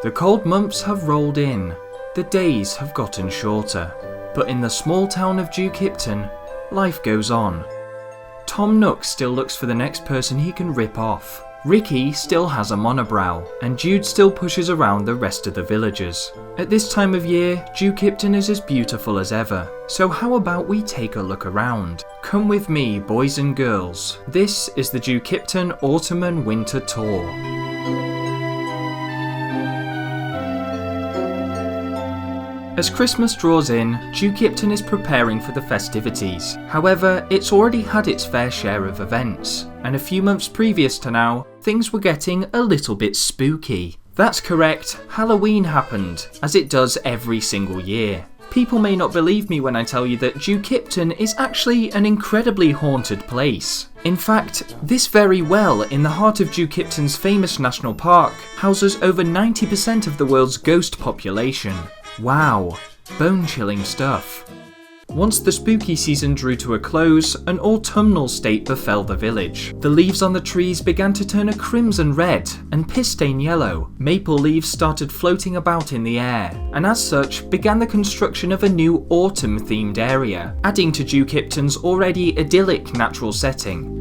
The cold months have rolled in, the days have gotten shorter, but in the small town of Jukipton, life goes on. Tom Nook still looks for the next person he can rip off. Ricky still has a monobrow, and Jude still pushes around the rest of the villagers. At this time of year, Jukipton is as beautiful as ever, so how about we take a look around? Come with me, boys and girls. This is the Jukipton Autumn and Winter Tour. As Christmas draws in, Jukipton is preparing for the festivities. However, it's already had its fair share of events, and a few months previous to now, things were getting a little bit spooky. That's correct, Halloween happened, as it does every single year. People may not believe me when I tell you that Jukipton is actually an incredibly haunted place. In fact, this very well in the heart of Jukipton's famous national park houses over 90% of the world's ghost population. Wow, bone-chilling stuff. Once the spooky season drew to a close, an autumnal state befell the village. The leaves on the trees began to turn a crimson red and piss-stain yellow. Maple leaves started floating about in the air, and as such began the construction of a new autumn-themed area, adding to Jukipton's already idyllic natural setting.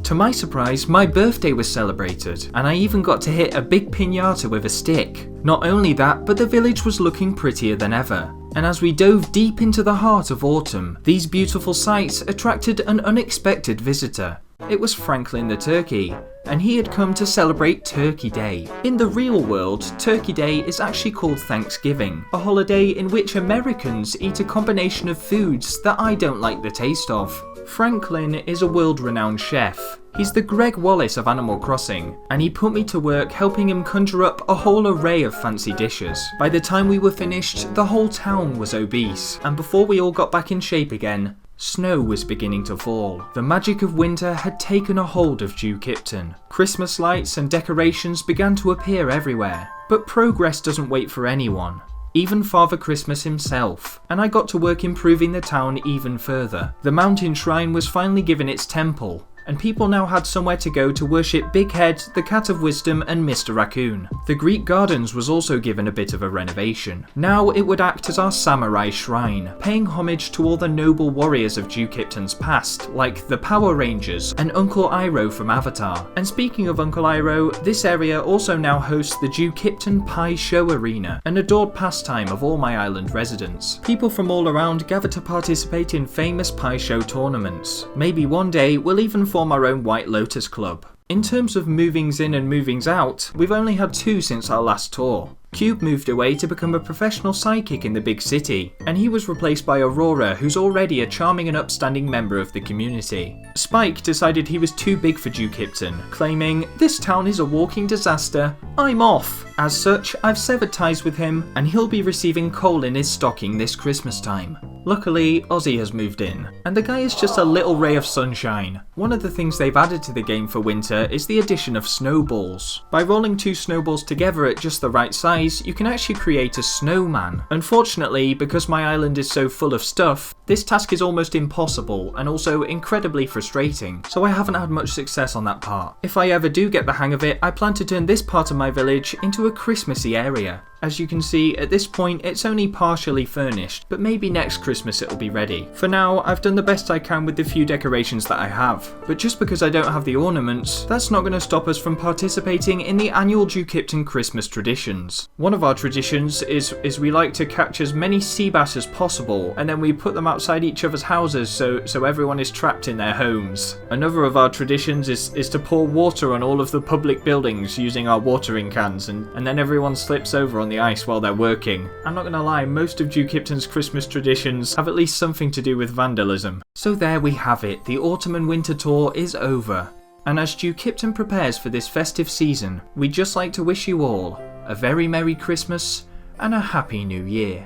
To my surprise, my birthday was celebrated, and I even got to hit a big piñata with a stick. Not only that, but the village was looking prettier than ever. And as we dove deep into the heart of autumn, these beautiful sights attracted an unexpected visitor. It was Franklin the turkey, and he had come to celebrate Turkey Day. In the real world, Turkey Day is actually called Thanksgiving, a holiday in which Americans eat a combination of foods that I don't like the taste of. Franklin is a world-renowned chef. He's the Greg Wallace of Animal Crossing, and he put me to work helping him conjure up a whole array of fancy dishes. By the time we were finished, the whole town was obese, and before we all got back in shape again, snow was beginning to fall. The magic of winter had taken a hold of Jukipton. Christmas lights and decorations began to appear everywhere, but progress doesn't wait for anyone. Even Father Christmas himself, and I got to work improving the town even further. The mountain shrine was finally given its temple, and people now had somewhere to go to worship Big Head, the Cat of Wisdom, and Mr. Raccoon. The Greek Gardens was also given a bit of a renovation. Now it would act as our samurai shrine, paying homage to all the noble warriors of Jukipton's past, like the Power Rangers and Uncle Iroh from Avatar. And speaking of Uncle Iroh, this area also now hosts the Jukipton Pie Show Arena, an adored pastime of all my island residents. People from all around gather to participate in famous pie show tournaments. Maybe one day we'll even form our own White Lotus Club. In terms of movings in and movings out, we've only had 2 since our last tour. Cube moved away to become a professional sidekick in the big city, and he was replaced by Aurora, who's already a charming and upstanding member of the community. Spike decided he was too big for Jukipton, claiming, "This town is a walking disaster, I'm off." As such, I've severed ties with him, and he'll be receiving coal in his stocking this Christmas time. Luckily, Ozzy has moved in, and the guy is just a little ray of sunshine. One of the things they've added to the game for winter is the addition of snowballs. By rolling 2 snowballs together at just the right size, you can actually create a snowman. Unfortunately, because my island is so full of stuff, this task is almost impossible and also incredibly frustrating, so I haven't had much success on that part. If I ever do get the hang of it, I plan to turn this part of my village into a Christmassy area. As you can see, at this point it's only partially furnished, but maybe next Christmas it'll be ready. For now, I've done the best I can with the few decorations that I have, but just because I don't have the ornaments, that's not going to stop us from participating in the annual Jukipton Christmas traditions. One of our traditions is we like to catch as many sea bass as possible, and then we put them outside each other's houses so everyone is trapped in their homes. Another of our traditions is to pour water on all of the public buildings using our watering cans, and then everyone slips over on the ice while they're working. I'm not gonna lie, most of Jukipton's Christmas traditions have at least something to do with vandalism. So there we have it, the autumn and winter tour is over. And as Jukipton prepares for this festive season, we'd just like to wish you all a very Merry Christmas and a Happy New Year.